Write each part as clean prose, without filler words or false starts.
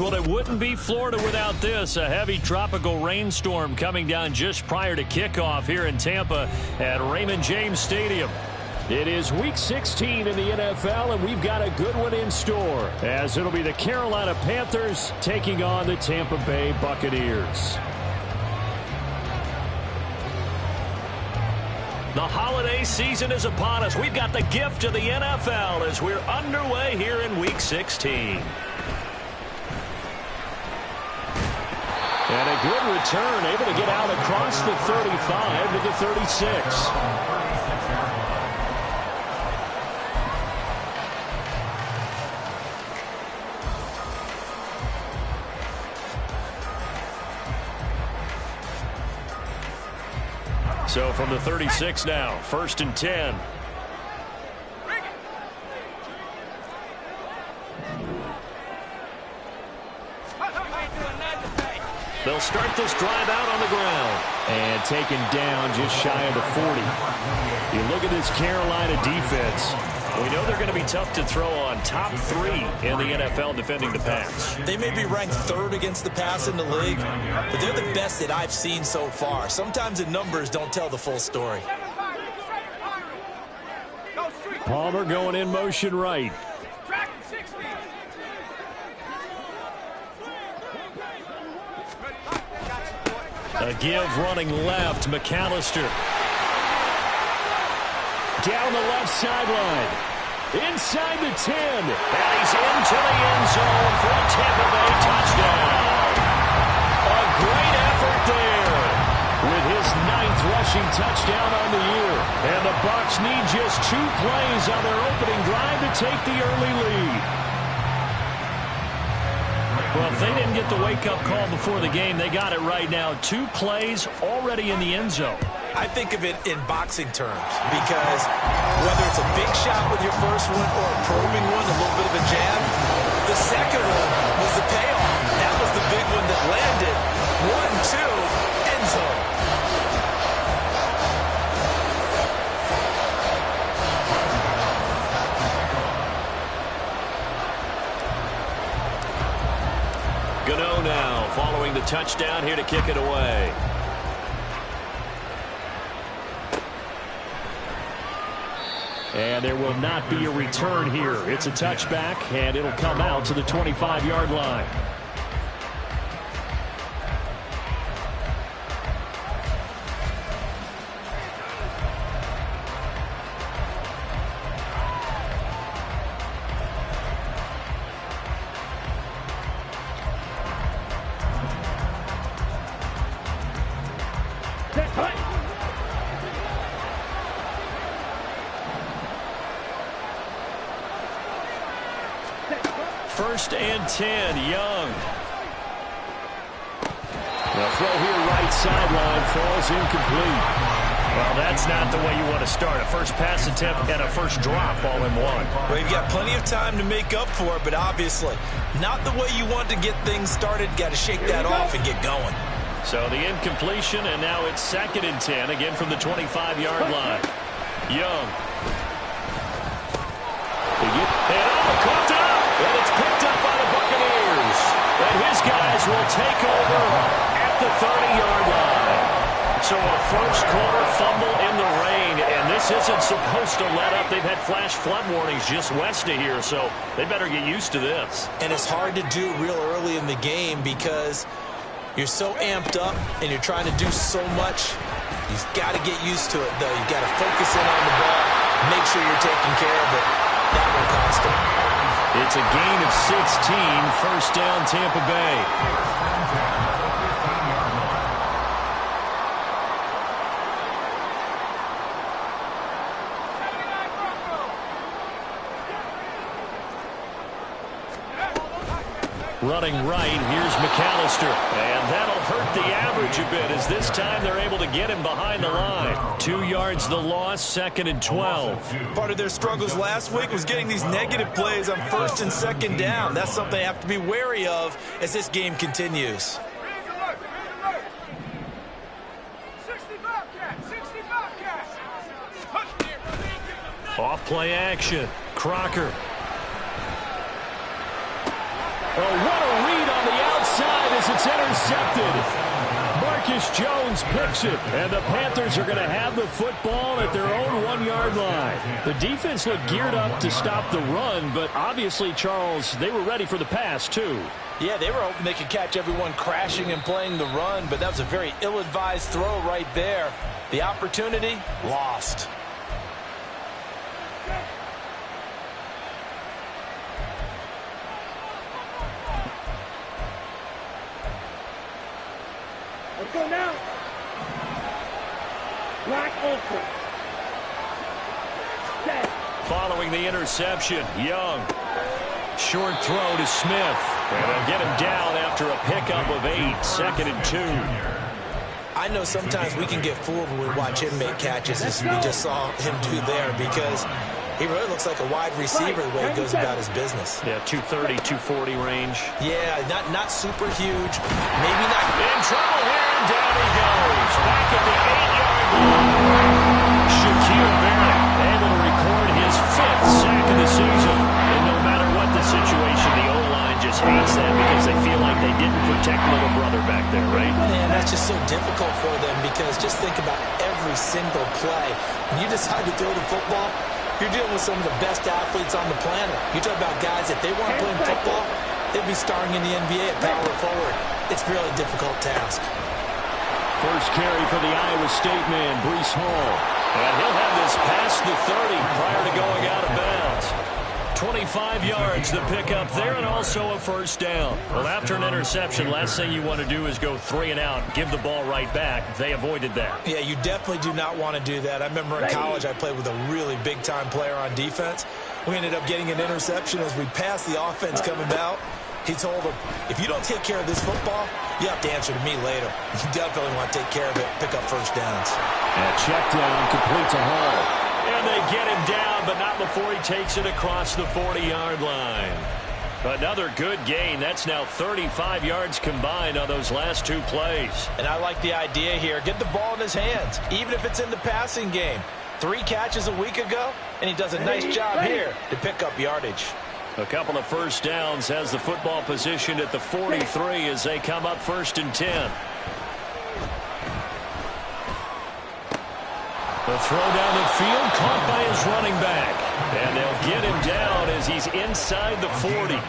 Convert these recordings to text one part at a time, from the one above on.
Well, it wouldn't be Florida without this. A heavy tropical rainstorm coming down just prior to kickoff here in Tampa at Raymond James Stadium. It is Week 16 in the NFL, and we've got a good one in store, as it'll be the Carolina Panthers taking on the Tampa Bay Buccaneers. The holiday season is upon us. We've got the gift of the NFL as we're underway here in Week 16. And a good return, able to get out across the 35 to the 36. So from the 36 now, 1st and 10. They'll start this drive out on the ground. And taken down just shy of the 40. You look at this Carolina defense. We know they're going to be tough to throw on. Top 3 in the NFL defending the pass. They may be ranked 3rd against the pass in the league, but they're the best that I've seen so far. Sometimes the numbers don't tell the full story. Palmer going in motion right. A give running left, McAllister. Down the left sideline. Inside the 10. And he's into the end zone for a Tampa Bay touchdown. A great effort there with his 9th rushing touchdown on the year. And the Bucks need just 2 plays on their opening drive to take the early lead. Well, if they didn't get the wake-up call before the game, they got it right now. 2 plays already in the end zone. I think of it in boxing terms because whether it's a big shot with your first one or a probing one, a little bit of a jab, the second one was the payoff. That was the big one that landed. 1-2, end zone. Gano now following the touchdown here to kick it away. And there will not be a return here. It's a touchback, and it'll come out to the 25-yard line. First and 10, Young. The throw here right sideline falls incomplete. Well, that's not the way you want to start. A first pass attempt and a first drop all in one. Well, you've got plenty of time to make up for it, but obviously not the way you want to get things started. Got to shake that off and get going. So the incompletion, and now it's 2nd and 10, again from the 25-yard line. Young. Caught up, and it's picked up by the Buccaneers. And his guys will take over at the 30-yard line. So a first-quarter fumble in the rain, and this isn't supposed to let up. They've had flash flood warnings just west of here, so they better get used to this. And it's hard to do real early in the game because you're so amped up and you're trying to do so much. You've got to get used to it, though. You've got to focus in on the ball, make sure you're taking care of it. That will cost him. It's a gain of 16, first down Tampa Bay. Running right, here's McAllister. And that'll hurt the average a bit as this time they're able to get him behind the line. 2 yards the loss, 2nd and 12. Part of their struggles last week was getting these negative plays on 1st and 2nd down. That's something they have to be wary of as this game continues. Off play action. Crocker. Oh, what a read on as it's intercepted. Marcus Jones picks it, and the Panthers are going to have the football at their own 1-yard line. The defense looked geared up to stop the run, but obviously, Charles, they were ready for the pass, too. Yeah, they were hoping they could catch everyone crashing and playing the run, but that was a very ill-advised throw right there. The opportunity, lost. Let's go now. Black Ultra. Set. Following the interception, Young. Short throw to Smith. And they'll get him down after a pickup of 8, 2nd and 2. I know sometimes we can get fooled when we watch him make catches, as we just saw him do there, because he really looks like a wide receiver the way he goes about his business. Yeah, 230, 240 range. Yeah, not super huge. Maybe not. In trouble here, and down he goes. Back at the 8-yard line. Shaquille Barrett able to record his 5th sack of the season. And no matter what the situation, the O-line just hates that because they feel like they didn't protect little brother back there, right? Man, that's just so difficult for them, because just think about every single play. When you decide to throw the football, you're dealing with some of the best athletes on the planet. You talk about guys, if they weren't playing football, they'd be starring in the NBA at power forward. It's a really difficult task. First carry for the Iowa State man, Breece Hall. And he'll have this past the 30 prior to going out of bounds. 25 yards the pickup there, and also a first down. Well, after an interception, last thing you want to do is go 3 and out, give the ball right back. They avoided that. Yeah, you definitely do not want to do that. I remember in college I played with a really big-time player on defense. We ended up getting an interception as we passed the offense coming out. He told him, if you don't take care of this football, you have to answer to me later. You definitely want to take care of it, pick up first downs. And a check down complete to Hall. And they get him down, but not before he takes it across the 40-yard line. Another good gain. That's now 35 yards combined on those last 2 plays. And I like the idea here. Get the ball in his hands, even if it's in the passing game. 3 catches a week ago, and he does a nice job here to pick up yardage. A couple of first downs, has the football positioned at the 43 as they come up 1st and 10. The throw down the field, caught by his running back. And they'll get him down as he's inside the 40.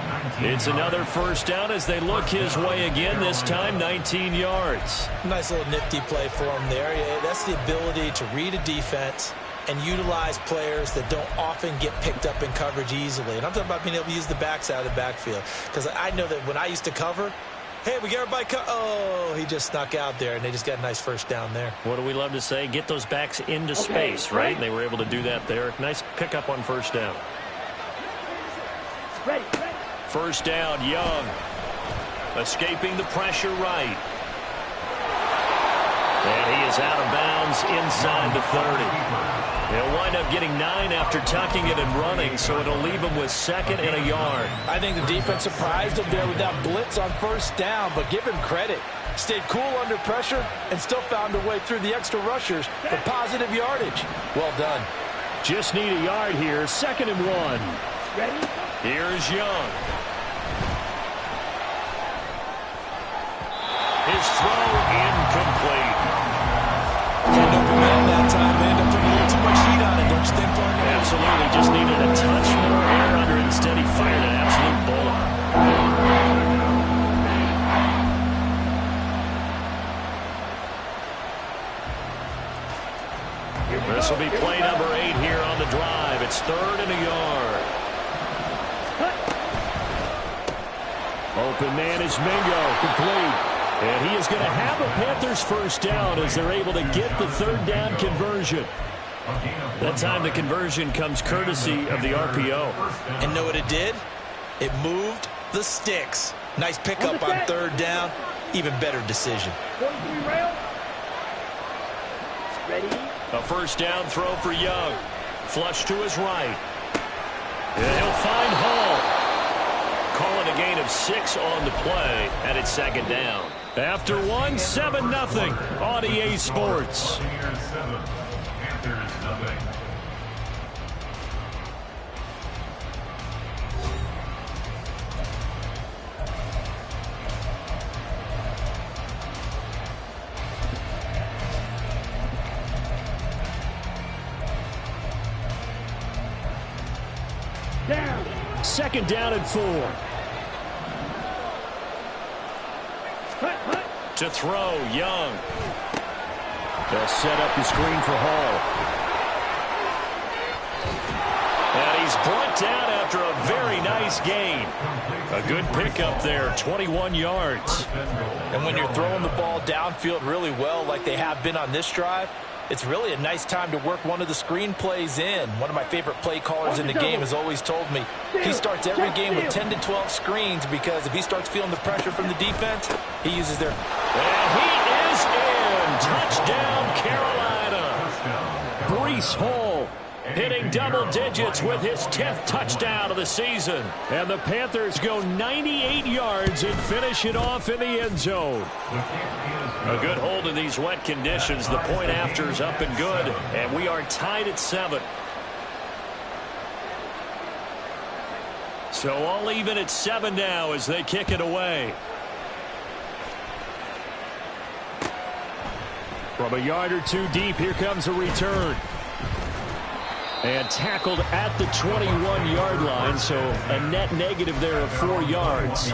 It's another first down as they look his way again, this time 19 yards. Nice little nifty play for him there. Yeah, that's the ability to read a defense and utilize players that don't often get picked up in coverage easily. And I'm talking about being able to use the backside of the backfield. Because I know that when I used to cover, hey, we got everybody oh, he just snuck out there, and they just got a nice first down there. What do we love to say? Get those backs into space, right? And they were able to do that there. Nice pickup on first down. First down, Young. Escaping the pressure right. And he is out of bounds inside the 30. They'll wind up getting 9 after tucking it and running, so it'll leave them with 2nd and a yard. I think the defense surprised him there with that blitz on first down, but give him credit. Stayed cool under pressure and still found a way through the extra rushers for positive yardage. Well done. Just need a yard here, 2nd and 1. Ready? Here's Young. His throw incomplete. Couldn't open man that time. They ended up putting a little too much heat on it, don't you think, Barney? Absolutely. Just needed a touch more air under it. Instead, he fired an absolute bullet. This will be play number 8 here on the drive. It's 3rd and a yard. Open man is Mingo, complete. And he is going to have a Panthers first down as they're able to get the 3rd down conversion. That time the conversion comes courtesy of the RPO. And know what it did? It moved the sticks. Nice pickup on 3rd down. Even better decision. 43 rail. Ready? A first down throw for Young. Flush to his right. And he'll find Hall. Calling a gain of 6 on the play, and it's 2nd down. After 1, 7-0 on EA Sports. second down and 4. To throw, Young. They'll set up the screen for Hall. And he's brought down after a very nice gain. A good pickup there, 21 yards. And when you're throwing the ball downfield really well like they have been on this drive, it's really a nice time to work one of the screen plays in. One of my favorite play callers in the game has always told me he starts every game with 10 to 12 screens because if he starts feeling the pressure from the defense, he uses their... And he is in. Touchdown, Carolina. Breece Hall hitting double digits with his 10th touchdown of the season. And the Panthers go 98 yards and finish it off in the end zone. A good hold in these wet conditions. The point after is up and good. And we are tied at 7. So all even at 7 now as they kick it away. From a yard or two deep, here comes a return. And tackled at the 21-yard line, so a net negative there of 4 yards.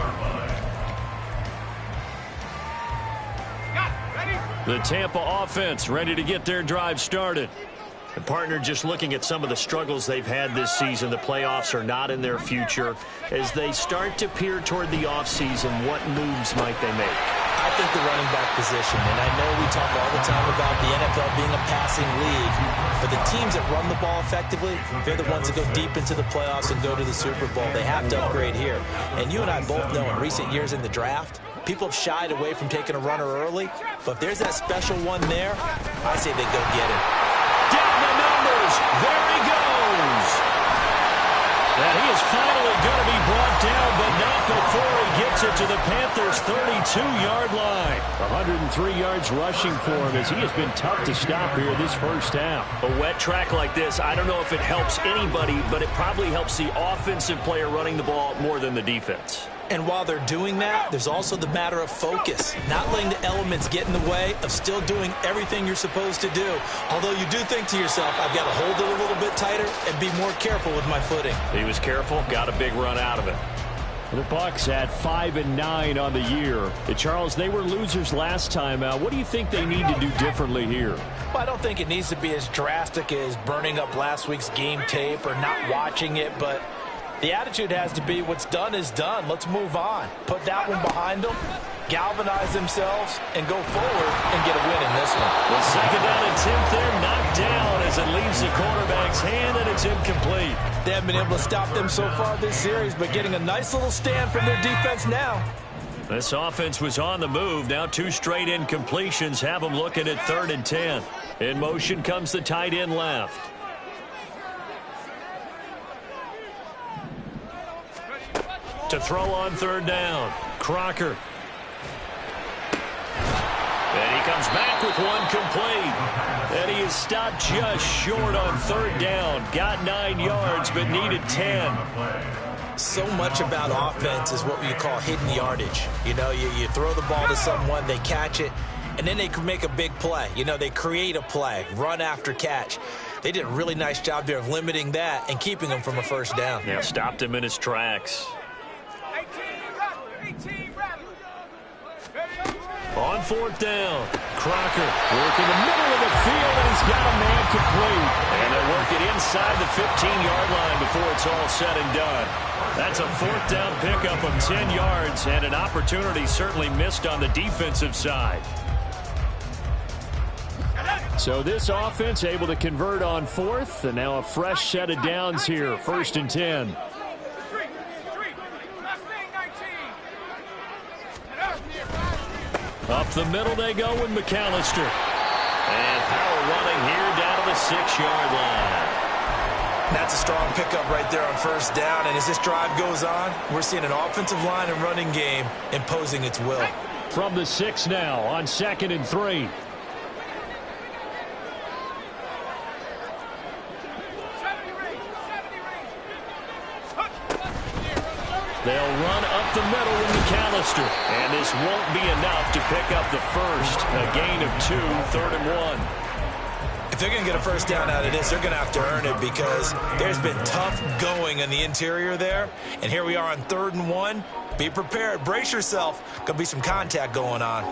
The Tampa offense ready to get their drive started. The partner just looking at some of the struggles they've had this season. The playoffs are not in their future. As they start to peer toward the offseason, what moves might they make? I think the running back position, and I know we talk all the time about the NFL being a passing league, but the teams that run the ball effectively, they're the ones that go deep into the playoffs and go to the Super Bowl. They have to upgrade here. And you and I both know in recent years in the draft, people have shied away from taking a runner early, but if there's that special one there, I say they go get him. Down the numbers. There he goes. And he is finally going to be brought down, but not before he gets it to the Panthers' 32-yard line. 103 yards rushing for him as he has been tough to stop here this first half. A wet track like this, I don't know if it helps anybody, but it probably helps the offensive player running the ball more than the defense. And while they're doing that, there's also the matter of focus. Not letting the elements get in the way of still doing everything you're supposed to do. Although you do think to yourself, I've got to hold it a little bit tighter and be more careful with my footing. He was careful, got a big run out of it. The Bucks at 5-9 on the year. Charles, they were losers last time out. What do you think they need to do differently here? Well, I don't think it needs to be as drastic as burning up last week's game tape or not watching it, but the attitude has to be what's done is done. Let's move on. Put that one behind them, galvanize themselves, and go forward and get a win in this one. The second down and 10th there, knocked down as it leaves the quarterback's hand, and it's incomplete. They haven't been able to stop them so far this series, but getting a nice little stand from their defense now. This offense was on the move. Now 2 straight incompletions have them looking at 3rd and 10. In motion comes the tight end left. To throw on 3rd down. Crocker. And he comes back with one complete. And he is stopped just short on 3rd down. Got 9 yards, but needed 10. So much about offense is what you call hidden yardage. You know, you throw the ball to someone, they catch it, and then they can make a big play. You know, they create a play, run after catch. They did a really nice job there of limiting that and keeping him from a 1st down. Yeah, stopped him in his tracks. On 4th down, Crocker working the middle of the field, and he's got a man complete. And they'll work it inside the 15-yard line before it's all said and done. That's a 4th down pickup of 10 yards, and an opportunity certainly missed on the defensive side. So this offense able to convert on 4th, and now a fresh set of downs here, 1st and 10. Up the middle they go with McAllister. And power running here down to the 6-yard line. That's a strong pickup right there on 1st down. And as this drive goes on, we're seeing an offensive line and running game imposing its will. From the 6 now on 2nd and 3. They'll run up the middle with McAllister. And this won't be enough to pick up the first. A gain of 2, 3rd and 1. If they're going to get a first down out of this, they're going to have to earn it because there's been tough going in the interior there. And here we are on 3rd and 1. Be prepared. Brace yourself. Going to be some contact going on.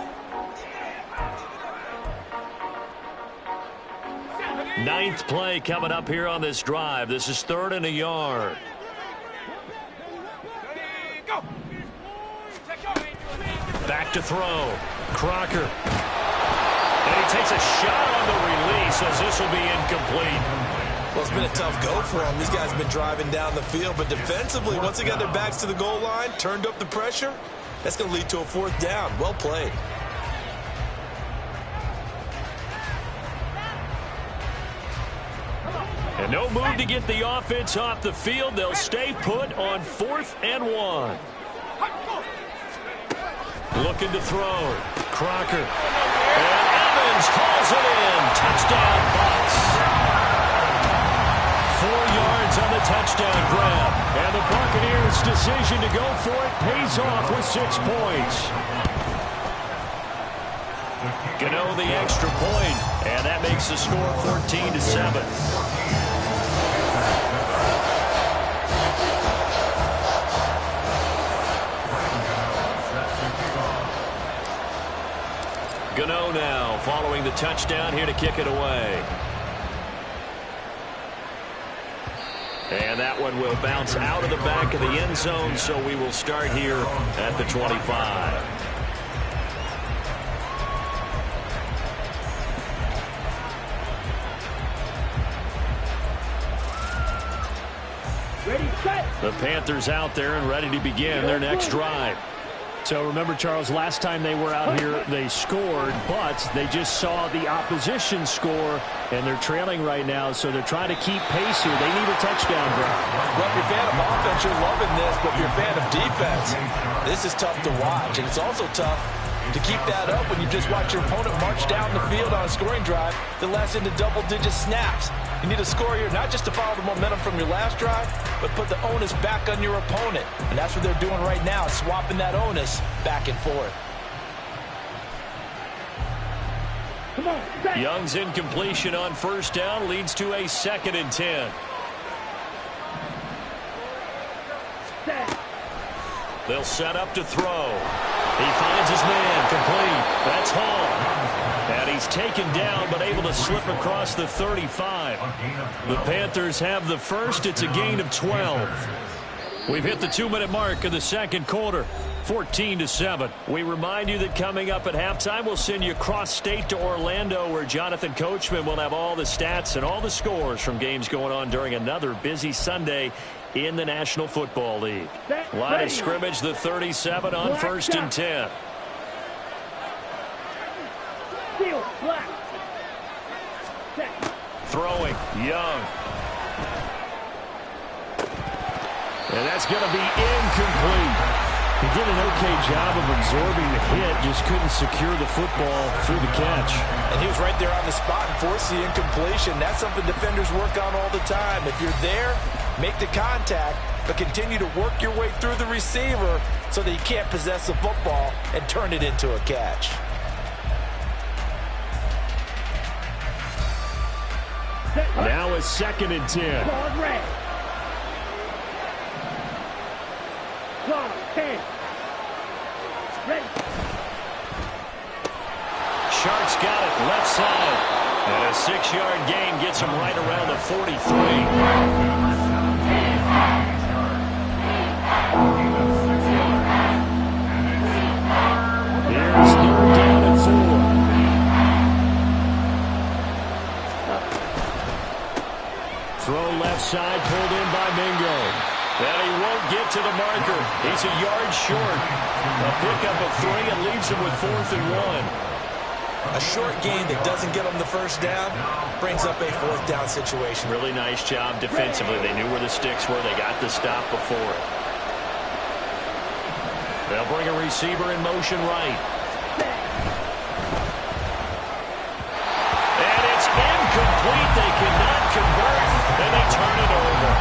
Ninth play coming up here on this drive. This is 3rd and a yard. Back to throw. Crocker. And he takes a shot on the release as this will be incomplete. Well, it's been a tough go for them. These guys have been driving down the field, but defensively, once they got their backs to the goal line, turned up the pressure, that's going to lead to a 4th down. Well played. And no move to get the offense off the field. They'll stay put on 4th and 1. Looking to throw. Crocker. And Evans hauls it in. Touchdown, Bucks. 4 yards on the touchdown grab. And the Buccaneers' decision to go for it pays off with 6 points. Gano the extra point, and that makes the score 14-7. Gano now following the touchdown here to kick it away. And that one will bounce out of the back of the end zone, so we will start here at the 25. Ready, set. The Panthers out there and ready to begin their next drive. So remember, Charles, last time they were out here, they scored, but they just saw the opposition score, and they're trailing right now, so they're trying to keep pace here. They need a touchdown drive. Well, if you're a fan of offense, you're loving this, but if you're a fan of defense, this is tough to watch, and it's also tough to keep that up when you just watch your opponent march down the field on a scoring drive that lasts into double-digit snaps. You need a score here, not just to follow the momentum from your last drive, but put the onus back on your opponent. And that's what they're doing right now, swapping that onus back and forth. Come on, set. Young's incompletion on 1st down leads to a 2nd and 10. Set. They'll set up to throw. He finds his man, complete. That's Hall. And he's taken down, but able to slip across the 35. The Panthers have the first. It's a gain of 12. We've hit the 2-minute mark of the 2nd quarter. 14-7. We remind you that coming up at halftime, we'll send you cross-state to Orlando, where Jonathan Coachman will have all the stats and all the scores from games going on during another busy Sunday in the National Football League. Line of scrimmage, the 37 on 1st and 10. Seal, black. Set. Throwing, Young. And that's going to be incomplete. He did an okay job of absorbing the hit, just couldn't secure the football through the catch. And he was right there on the spot and forced the incompletion. That's something defenders work on all the time. If you're there, make the contact, but continue to work your way through the receiver so that you can't possess the football and turn it into a catch. Now a 2nd and 10. Ball red. Ball 10. Ready. Sharks got it left side. And a 6-yard gain gets him right around the 43. Here's 3rd down and 4. Throw left side, pulled in by Mingo. And he won't get to the marker. He's a yard short. A pickup of 3 and leaves him with 4th and 1. A short gain that doesn't get them the first down brings up a 4th down situation. Really nice job defensively. They knew where the sticks were. They got the stop before it. They'll bring a receiver in motion right. And it's incomplete. They cannot convert, and they turn it over.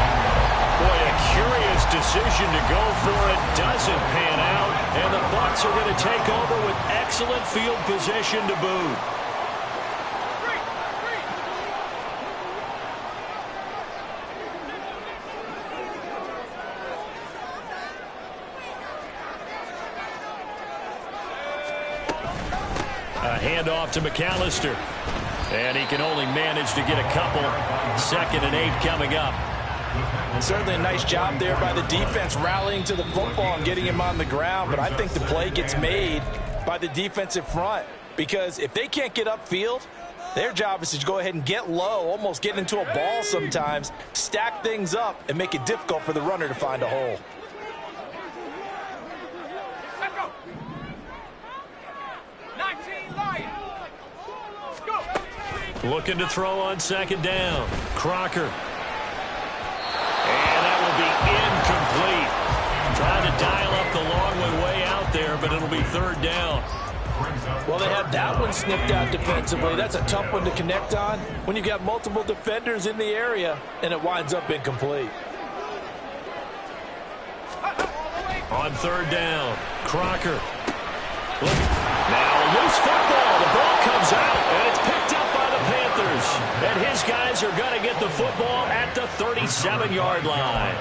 Boy, a curious decision to go for it. Doesn't pan out, and the Bucks are going to take over with excellent field position to boot. handoff to McAllister. And he can only manage to get a couple. 2nd and 8 coming up. Certainly a nice job there by the defense rallying to the football and getting him on the ground. But I think the play gets made by the defensive front. Because if they can't get upfield, their job is to go ahead and get low, almost get into a ball sometimes, stack things up, and make it difficult for the runner to find a hole. Looking to throw on 2nd down. Crocker. And that will be incomplete. Trying to dial up the long way out there, but it'll be 3rd down. Well, they had that one snipped out defensively. That's a tough one to connect on when you've got multiple defenders in the area, and it winds up incomplete. On 3rd down, Crocker. Look, now loose football. The ball comes out, and it's picked up by the Panthers. And his guys are going to get the football at the 37-yard line.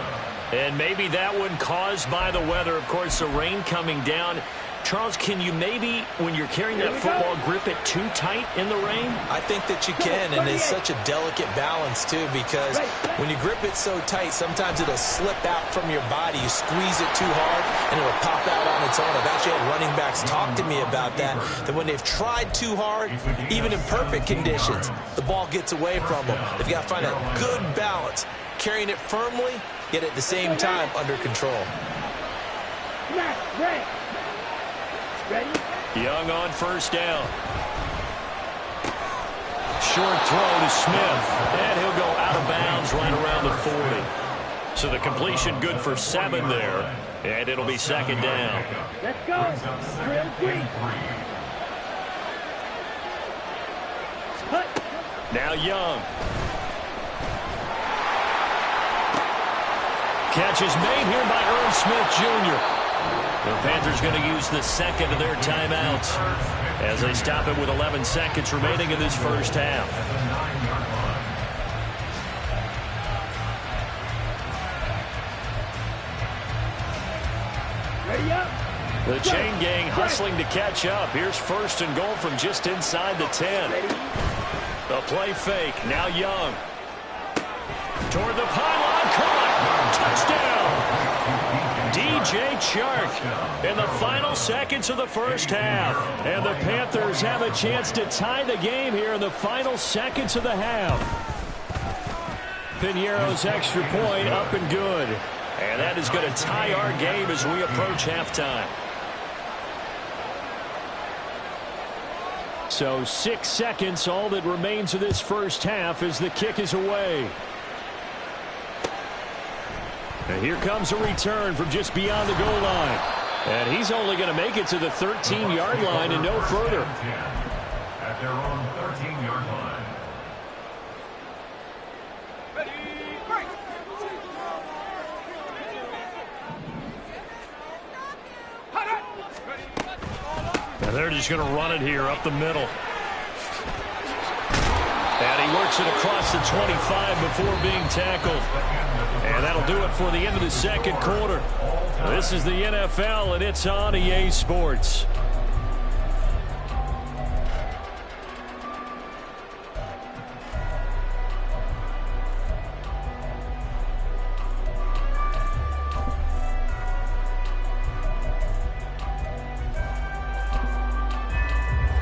And maybe that one caused by the weather. Of course, the rain coming down. Charles, can you maybe, when you're carrying that football, grip it too tight in the rain? I think that you can, and it's such a delicate balance, too, because when you grip it so tight, sometimes it'll slip out from your body. You squeeze it too hard, and it'll pop out on its own. I've actually had running backs talk to me about that when they've tried too hard, even in perfect conditions, the ball gets away from them. They've got to find a good balance, carrying it firmly, yet at the same time under control. Young on 1st down. Short throw to Smith. And he'll go out of bounds right around the 40. So the completion good for 7 there. And it'll be 2nd down. Let's go. Drill 3. Cut. Now Young. Catch is made here by Irv Smith Jr. The Panthers going to use the 2nd of their timeouts as they stop it with 11 seconds remaining in this first half. Ready up. The chain gang hustling to catch up. Here's 1st and goal from just inside the 10. The play fake. Now Young. Toward the pylon. Caught. Touchdown. DJ Chark in the final seconds of the first half. And the Panthers have a chance to tie the game here in the final seconds of the half. Piñeiro's extra point up and good. And that is going to tie our game as we approach halftime. So 6 seconds, all that remains of this first half as the kick is away. And here comes a return from just beyond the goal line. And he's only going to make it to the 13-yard line and no further. At their own 13-yard line. And they're just going to run it here up the middle. And he works it across the 25 before being tackled. And that'll do it for the end of the second quarter. This is the NFL, and it's on EA Sports.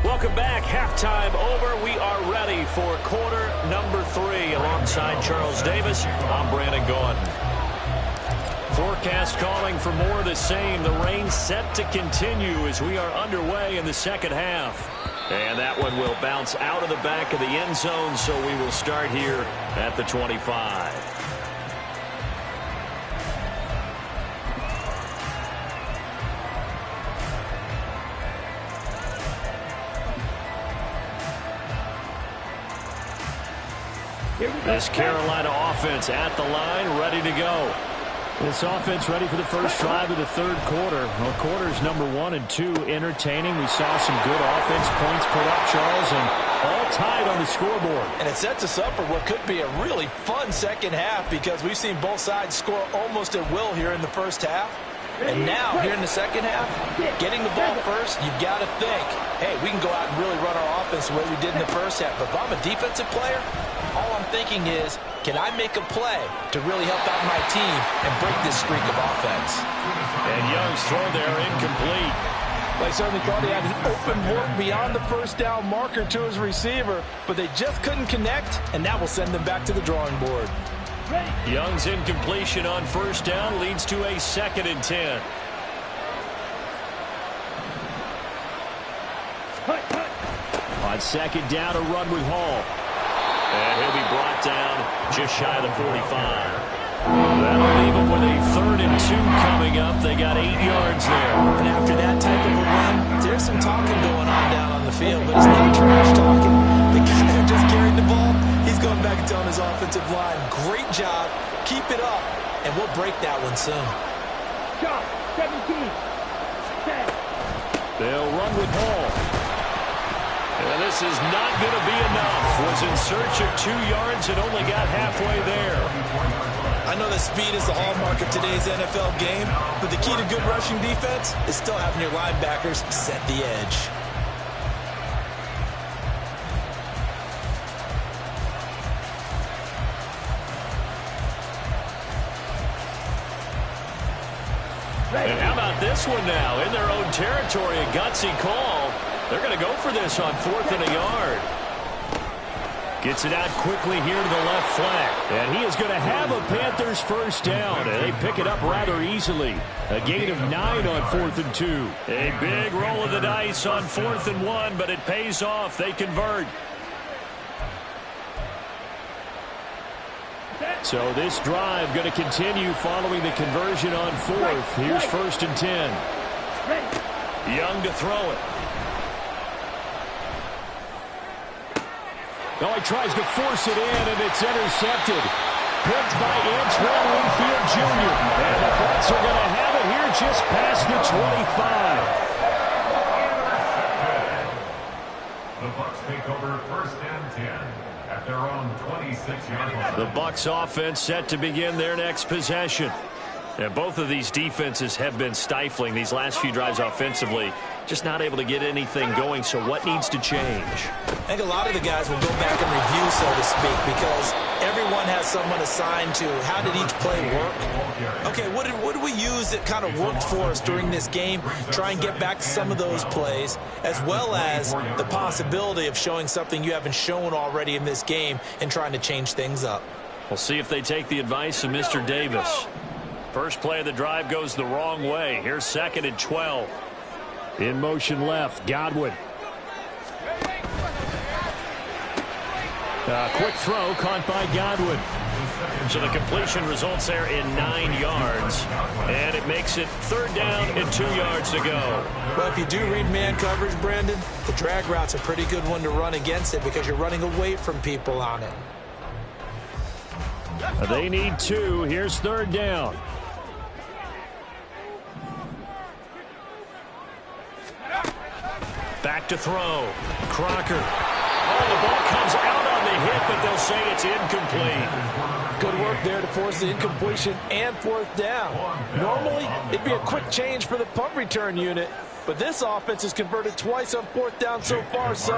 Welcome back. Halftime over. We are ready for quarter number 3. Alongside Charles Davis, I'm Brandon Gaudin. Forecast calling for more of the same. The rain set to continue as we are underway in the second half. And that one will bounce out of the back of the end zone, so we will start here at the 25. This Carolina offense at the line, ready to go. This offense ready for the first drive of the third quarter. Well, quarters number 1 and 2 entertaining. We saw some good offense points put up, Charles, and all tied on the scoreboard. And it sets us up for what could be a really fun second half because we've seen both sides score almost at will here in the first half. And now, here in the second half, getting the ball first, you've got to think, hey, we can go out and really run our offense the way we did in the first half. But if I'm a defensive player, all I'm thinking is, can I make a play to really help out my team and break this streak of offense? And Young's throw there incomplete. They certainly thought he had an open look beyond the first down marker to his receiver, but they just couldn't connect, and that will send them back to the drawing board. Young's incompletion on first down leads to a 2nd and 10. On 2nd down, a run with Hall. And he'll be brought down just shy of the 45. That'll leave them with a 3rd and 2 coming up. They got 8 yards there. And after that type of a run, there's some talking going on down on the field, but it's not trash talking. The guy who just carried the ball, he's going back and telling his offensive line, great job, keep it up, and we'll break that one soon. Shot, 17, 10. They'll run with Hall. And this is not going to be enough. Was in search of 2 yards and only got halfway there. I know that speed is the hallmark of today's NFL game, but the key to good rushing defense is still having your linebackers set the edge. And how about this one now? In their own territory, a gutsy call. They're going to go for this on 4th and a yard. Gets it out quickly here to the left flank. And he is going to have a Panthers first down. And they pick it up rather easily. A gain of 9 on 4th and 2. A big roll of the dice on 4th and 1, but it pays off. They convert. So this drive going to continue following the conversion on 4th. Here's 1st and 10. Young to throw it. Oh, he tries to force it in, and it's intercepted. Picked by Antoine Winfield Jr. And the Bucks are going to have it here just past the 25. The Bucks take over 1st and 10 at their own 26-yard line. The Bucks offense set to begin their next possession. And both of these defenses have been stifling these last few drives offensively. Just not able to get anything going. So what needs to change? I think a lot of the guys will go back and review, so to speak, because everyone has someone assigned to how did each play work. Okay, what did we use that kind of worked for us during this game? Try and get back to some of those plays, as well as the possibility of showing something you haven't shown already in this game and trying to change things up. We'll see if they take the advice of Mr. Davis. First play of the drive goes the wrong way. Here's 2nd and 12. In motion left, Godwin. Quick throw caught by Godwin. So the completion results there in 9 yards. And it makes it 3rd down and 2 yards to go. Well, if you do read man coverage, Brandon, the drag route's a pretty good one to run against it because you're running away from people on it. They need 2. Here's 3rd down. Back to throw. Crocker. Oh, the ball comes out on the hit, but they'll say it's incomplete. Good work there to force the incompletion and 4th down. Normally, it'd be a quick change for the punt return unit, but this offense has converted twice on 4th down so far, so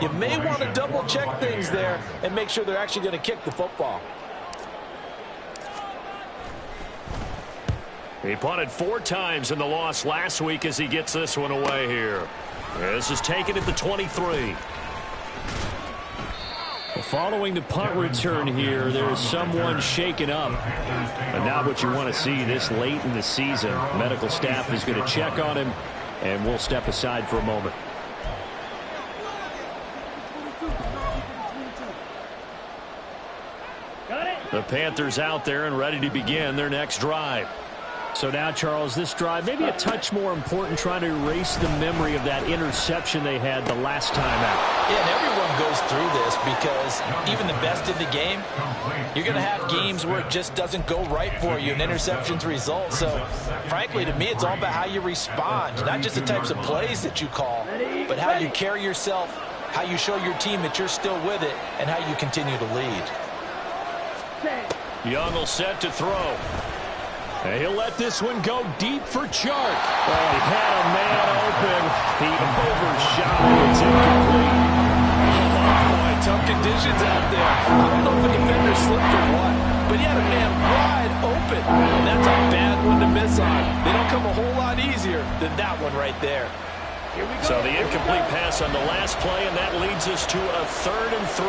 you may want to double-check things there and make sure they're actually going to kick the football. He punted 4 times in the loss last week as he gets this one away here. This is taken at the 23. Well, following the punt return here, there's someone shaken up. And not what you want to see this late in the season. Medical staff is going to check on him, and we'll step aside for a moment. The Panthers out there and ready to begin their next drive. So now, Charles, this drive maybe a touch more important, trying to erase the memory of that interception they had the last time out. Yeah, and everyone goes through this because even the best in the game, you're going to have games where it just doesn't go right for you and interceptions result. So, frankly, to me, it's all about how you respond, not just the types of plays that you call, but how you carry yourself, how you show your team that you're still with it, and how you continue to lead. Young will set to throw. And he'll let this one go deep for Chark. Oh, he had a man open. He overshot it. It's incomplete. Oh, boy, tough conditions out there. I don't know if the defender slipped or what, but he had a man wide open, and that's a bad one to miss on. They don't come a whole lot easier than that one right there. So the incomplete pass on the last play, and that leads us to a 3rd and 3.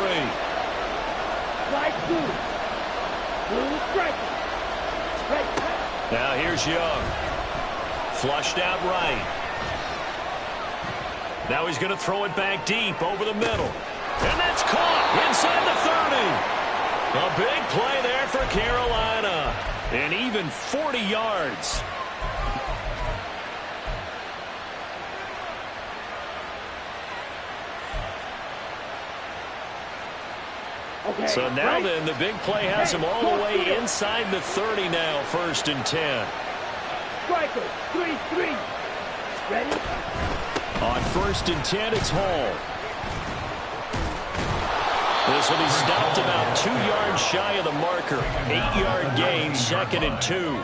Slide two. Blue strike. Right. Now here's Young. Flushed out right. Now he's going to throw it back deep over the middle. And that's caught inside the 30. A big play there for Carolina. And even 40 yards. Okay. So now then, the big play has him all the way inside the 30 now, 1st and 10. Striker, 3-3. Ready? On 1st and 10, it's Hall. This will be stopped about 2 yards shy of the marker. 8-yard gain, 2nd and 2.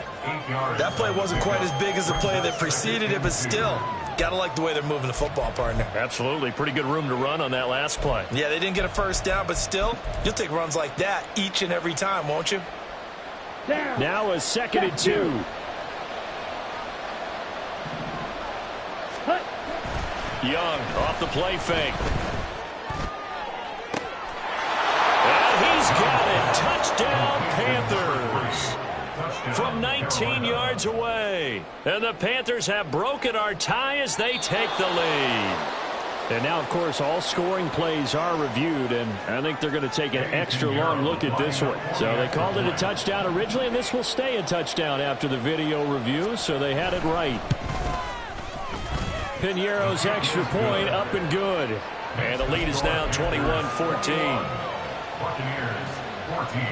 That play wasn't quite as big as the play that preceded it, but still, gotta like the way they're moving the football, partner. Absolutely. Pretty good room to run on that last play. Yeah, they didn't get a first down, but still, you'll take runs like that each and every time, won't you? Down. Now a 2nd and 2. Cut. Young off the play fake. And he's got it. Touchdown, Panthers. From 19 yards away. And the Panthers have broken our tie as they take the lead. And now, of course, all scoring plays are reviewed, and I think they're going to take an extra long look at this one. So they called it a touchdown originally, and this will stay a touchdown after the video review, so they had it right. Piñeiro's extra point up and good. And the lead is now 21-14. Buccaneers, 14.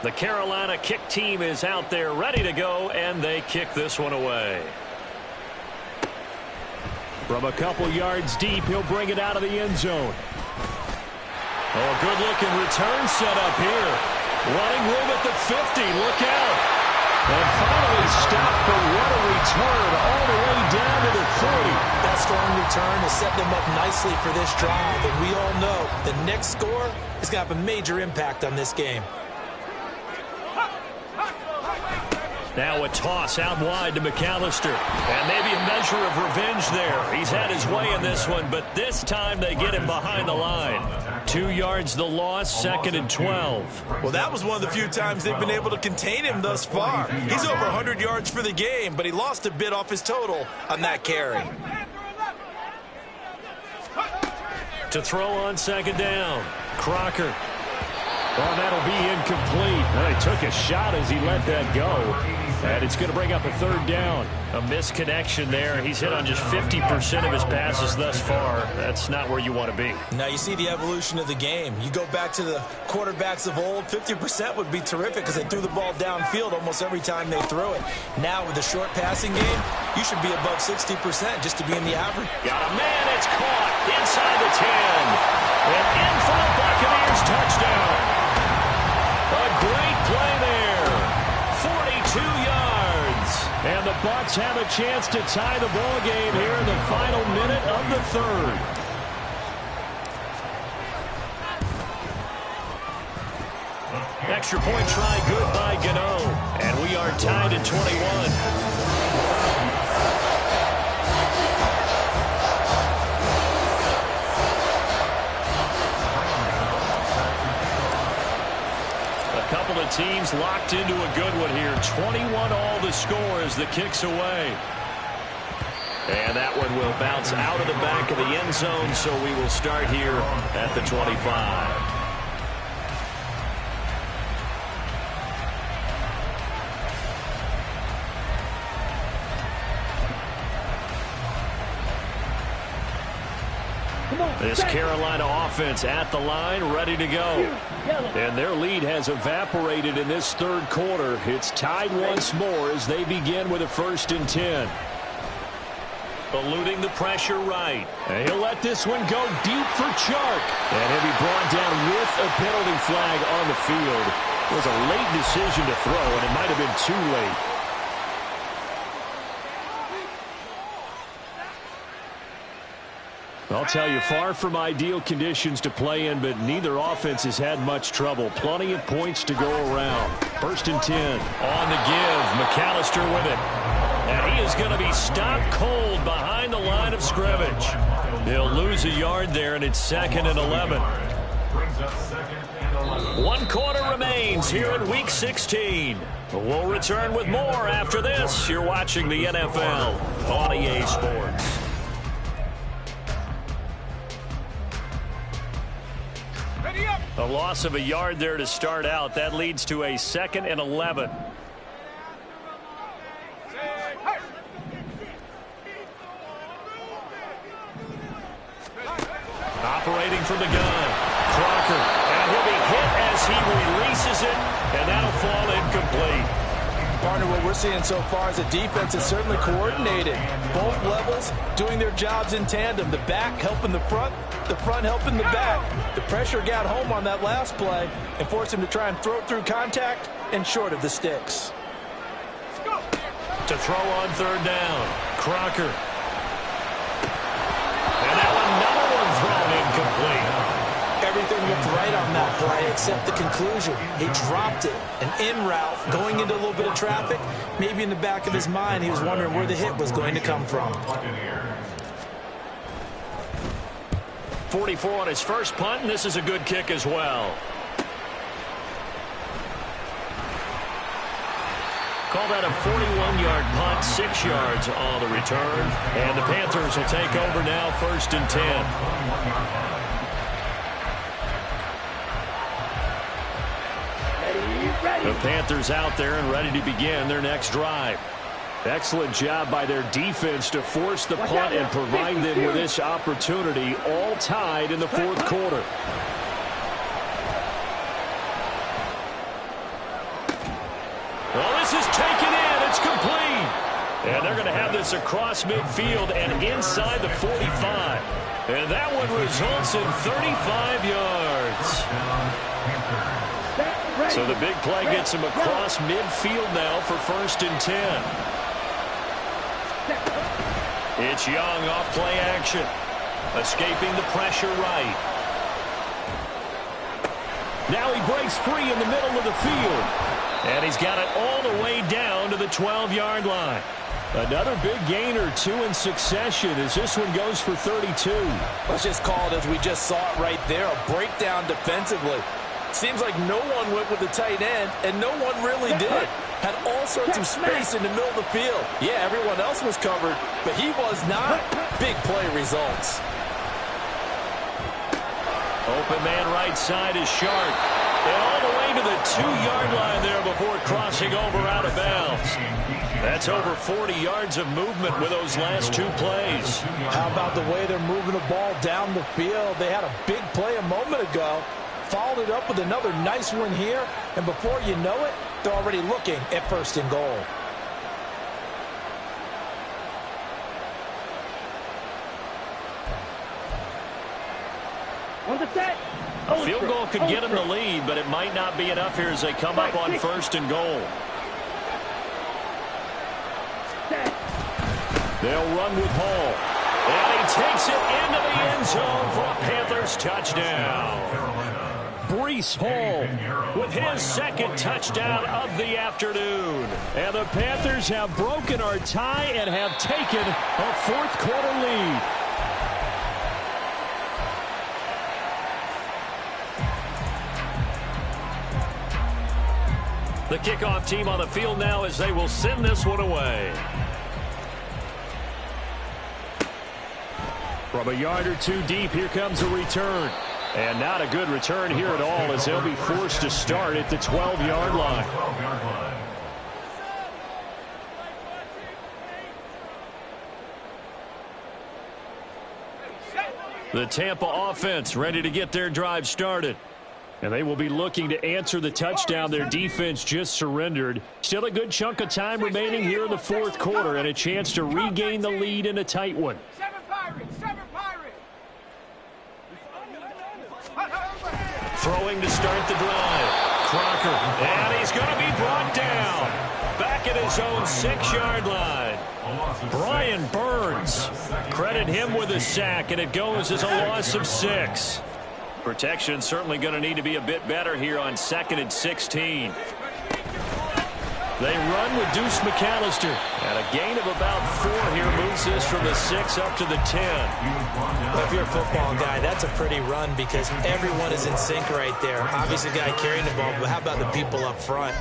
The Carolina kick team is out there ready to go, and they kick this one away. From a couple yards deep, he'll bring it out of the end zone. Oh, a good-looking return set up here. Running room at the 50. Look out. And finally stopped, but what a return all the way down to the 40. That strong return has set them up nicely for this drive, and we all know the next score is going to have a major impact on this game. Now a toss out wide to McAllister. And maybe a measure of revenge there. He's had his way in this one, but this time they get him behind the line. 2 yards the loss, 2nd and 12. Well, that was one of the few times they've been able to contain him thus far. He's over 100 yards for the game, but he lost a bit off his total on that carry. To throw on 2nd down. Crocker. Oh, that'll be incomplete. Well, he took a shot as he let that go. And it's going to bring up a 3rd down. A misconnection there. He's hit on just 50% of his passes thus far. That's not where you want to be. Now you see the evolution of the game. You go back to the quarterbacks of old, 50% would be terrific because they threw the ball downfield almost every time they threw it. Now with the short passing game, you should be above 60% just to be in the average. Got a man. It's caught inside the 10. And in for the Buccaneers touchdown. A great play there. 42 yards. And the Bucks have a chance to tie the ball game here in the final minute of the 3rd. Extra point try good by Gano. And we are tied at 21. Couple of teams locked into a good one here. 21 all the score as the kick's away. And that one will bounce out of the back of the end zone, so we will start here at the 25. This Carolina offense at the line, ready to go. And their lead has evaporated in this 3rd quarter. It's tied once more as they begin with a 1st and 10. Eluding the pressure right. And he'll let this one go deep for Chark. And he'll be brought down with a penalty flag on the field. It was a late decision to throw, and it might have been too late. I'll tell you, far from ideal conditions to play in, but neither offense has had much trouble. Plenty of points to go around. 1st and 10. On the give. McAllister with it. And he is going to be stopped cold behind the line of scrimmage. He'll lose a yard there, and it's 2nd and 11. 1 quarter remains here in Week 16. We'll return with more after this. You're watching the NFL on EA Sports. A loss of a yard there to start out. That leads to a 2nd and 11. Operating from the gun. Crocker. And he'll be hit as he releases it. And that'll fall incomplete. Partner, what we're seeing so far is the defense is certainly coordinated. Both levels doing their jobs in tandem. The back helping the front helping the back. The pressure got home on that last play and forced him to try and throw through contact and short of the sticks. To throw on 3rd down. Crocker. And now another one thrown incomplete. Everything looked right on that play except the conclusion. He dropped it. An in route going into a little bit of traffic. Maybe in the back of his mind he was wondering where the hit was going to come from. 44 on his first punt, and this is a good kick as well. Call that a 41-yard punt, 6 yards on the return. And the Panthers will take over now, 1st and 10. The Panthers out there and ready to begin their next drive. Excellent job by their defense to force the punt and provide them with this opportunity, all tied in the 4th quarter. Well, this is taken in. It's complete. And they're going to have this across midfield and inside the 45. And that one results in 35 yards. So the big play gets him across midfield now for 1st and 10. It's Young off play action. Escaping the pressure right. Now he breaks free in the middle of the field. And he's got it all the way down to the 12-yard line. Another big gain or 2 in succession as this one goes for 32. Let's just call it as we just saw it right there, a breakdown defensively. Seems like no one went with the tight end, and no one really did. Had all sorts of space in the middle of the field. Yeah, everyone else was covered, but he was not. Big play results. Open man right side is Sharp. And all the way to the 2-yard line there before crossing over out of bounds. That's over 40 yards of movement with those last 2 plays. How about the way they're moving the ball down the field? They had a big play a moment ago. Followed it up with another nice one here. And before you know it, they're already looking at 1st and goal. On the set. A field goal could get them the lead, but it might not be enough here as they come up on 1st and goal. They'll run with Hall. And he takes it into the end zone for a Panthers touchdown. Breece Hall with his 2nd touchdown of the afternoon. And the Panthers have broken our tie and have taken a 4th quarter lead. The kickoff team on the field now as they will send this one away. From a yard or 2 deep, here comes a return. And not a good return here at all as they'll be forced to start at the 12-yard line. The Tampa offense ready to get their drive started. And they will be looking to answer the touchdown their defense just surrendered. Still a good chunk of time remaining here in the 4th quarter and a chance to regain the lead in a tight one. Throwing to start the drive. Crocker, and he's going to be brought down. Back at his own 6-yard line. Brian Burns. Credit him with a sack, and it goes as a loss of 6. Protection certainly going to need to be a bit better here on 2nd and 16. They run with Deuce McAllister. And a gain of about 4 here moves this from the 6 up to the 10. Well, if you're a football guy, that's a pretty run because everyone is in sync right there. Obviously, the guy carrying the ball, but how about the people up front?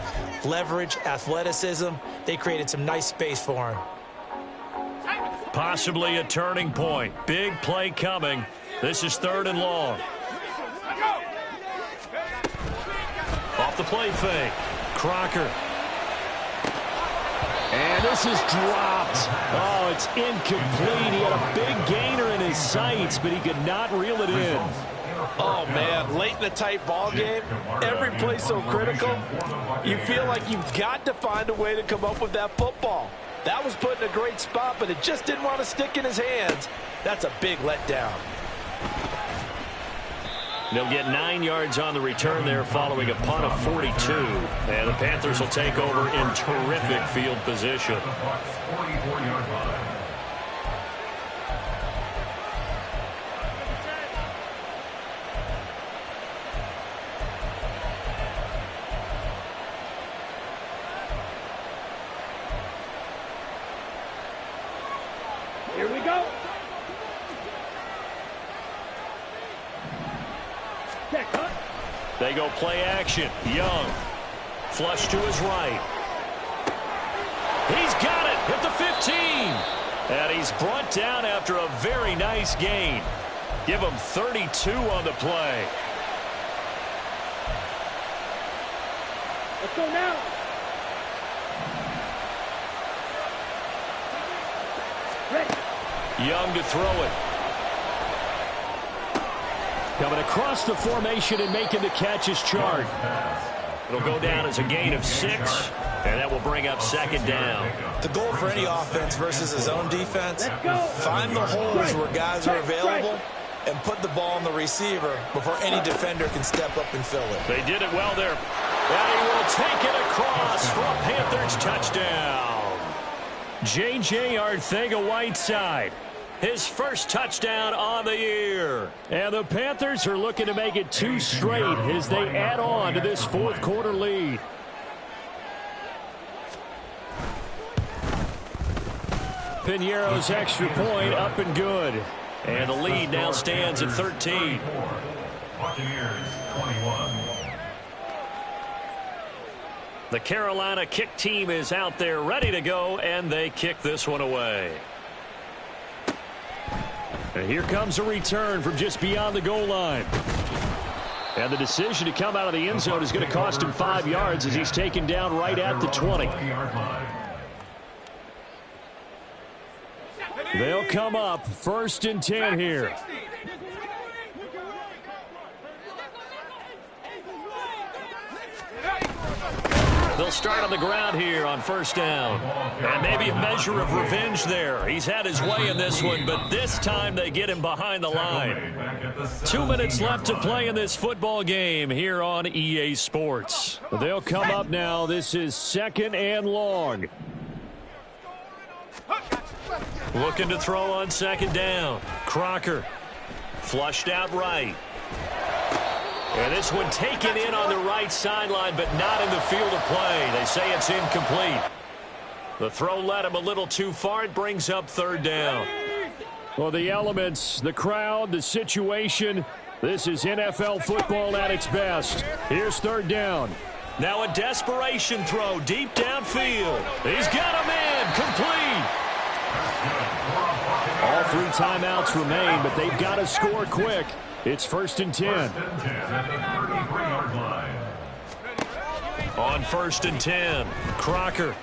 Leverage, athleticism, they created some nice space for him. Possibly a turning point. Big play coming. This is 3rd and long. Off the play fake. Crocker. And this is dropped. Oh, it's incomplete. He had a big gainer in his sights, but he could not reel it in. Oh, man, late in a tight ball game, every play so critical, you feel like you've got to find a way to come up with that football. That was put in a great spot, but it just didn't want to stick in his hands. That's a big letdown. They'll get 9 yards on the return there following a punt of 42. And the Panthers will take over in terrific field position. The Bucks 44-yard line. Here we go. Check, huh? They go play action. Young. Flush to his right. He's got it at the 15. And he's brought down after a very nice gain. Give him 32 on the play. Let's go now. Ready. Young to throw it. Coming across the formation and making the catch is Chart. It'll go down as a gain of 6, and that will bring up 2nd down. The goal for any offense versus his own defense, find the holes where guys are available and put the ball on the receiver before any defender can step up and fill it. They did it well there. And he will take it across for a Panthers touchdown. J.J. Arcega-Whiteside. His first touchdown on the year. And the Panthers are looking to make it 2 straight as they add on to this 4th quarter lead. Piñeiro's extra point up and good. And the lead now stands at 13. Buccaneers 21. The Carolina kick team is out there ready to go, and they kick this one away. And here comes a return from just beyond the goal line. And the decision to come out of the end zone is going to cost him 5 yards as he's taken down right at the 20. They'll come up 1st and 10 here. They'll start on the ground here on 1st down. And maybe a measure of revenge there. He's had his way in this one, but this time they get him behind the line. 2 minutes left to play in this football game here on EA Sports. They'll come up now. This is 2nd and long. Looking to throw on 2nd down. Crocker. Flushed out right. And this one taken in on the right sideline, but not in the field of play. They say it's incomplete. The throw led him a little too far. It brings up 3rd down. Well, the elements, the crowd, the situation, this is NFL football at its best. Here's 3rd down. Now a desperation throw deep downfield. He's got him in. Complete. All 3 timeouts remain, but they've got to score quick. It's 1st and 10. On 1st and 10, Crocker.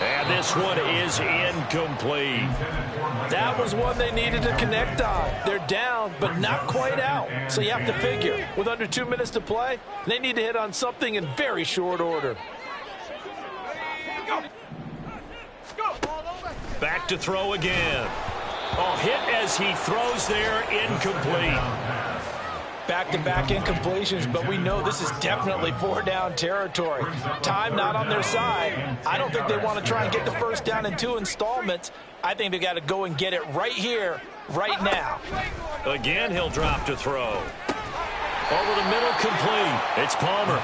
And this one is incomplete. That was one they needed to connect on. They're down, but not quite out. So you have to figure, with under 2 minutes to play, they need to hit on something in very short order. Back to throw again. Oh, hit as he throws there, incomplete. back-to-back incompletions, but we know this is definitely four-down territory. Time not on their side. I don't think they want to try and get the first down in 2 installments. I think they got to go and get it right here, right now. Again, he'll drop to throw. Over the middle, complete. It's Palmer.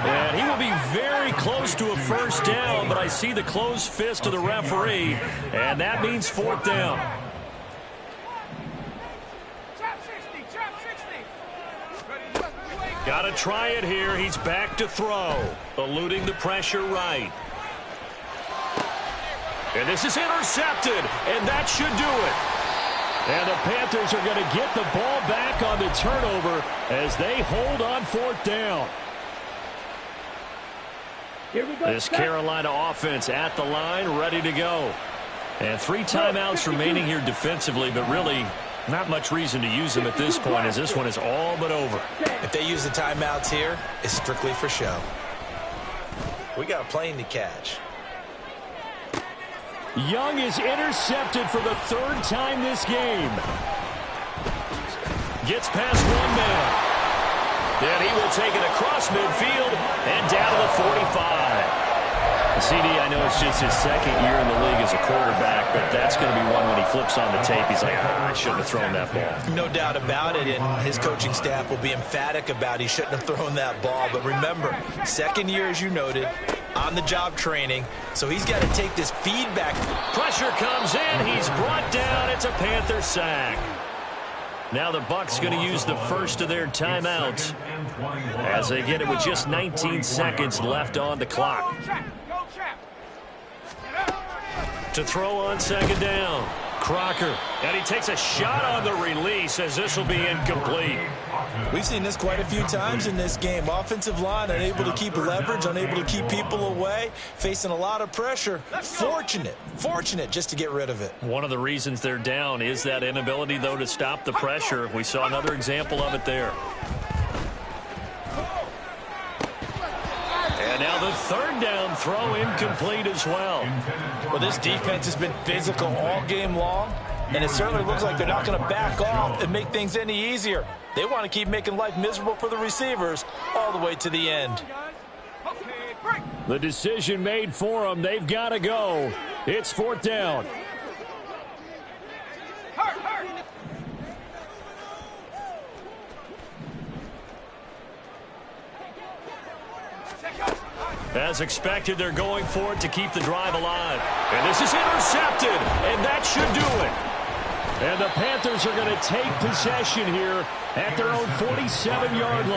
And he will be very close to a first down, but I see the closed fist of the referee, and that means 4th down. Got to try it here. He's back to throw. Eluding the pressure right. And this is intercepted, and that should do it. And the Panthers are going to get the ball back on the turnover as they hold on 4th down. This Carolina offense at the line, ready to go. And 3 timeouts remaining here defensively, but really not much reason to use them at this point as this one is all but over. If they use the timeouts here, it's strictly for show. We got a plane to catch. Young is intercepted for the 3rd time this game. Gets past one man. And he will take it across midfield and down to the 45. CD, I know it's just his 2nd year in the league as a quarterback, but that's going to be one when he flips on the tape. He's like, I shouldn't have thrown that ball. No doubt about it, and his coaching staff will be emphatic about he shouldn't have thrown that ball. But remember, 2nd year, as you noted, on-the-job training, so he's got to take this feedback. Pressure comes in. He's brought down. It's a Panther sack. Now the Bucks going to use the first of their timeouts as they get it with just 19 seconds left on the clock. To throw on 2nd down, Crocker. And he takes a shot on the release as this will be incomplete. We've seen this quite a few times in this game. Offensive line unable to keep leverage, unable to keep people away, facing a lot of pressure. Fortunate just to get rid of it. One of the reasons they're down is that inability, though, to stop the pressure. We saw another example of it there. And now the 3rd down throw incomplete as well. Well, this defense has been physical all game long, and it certainly looks like they're not going to back off and make things any easier. They want to keep making life miserable for the receivers all the way to the end. The decision made for them. They've got to go. It's 4th down. As expected, they're going for it to keep the drive alive. And this is intercepted, and that should do it. And the Panthers are going to take possession here at their own 47-yard line.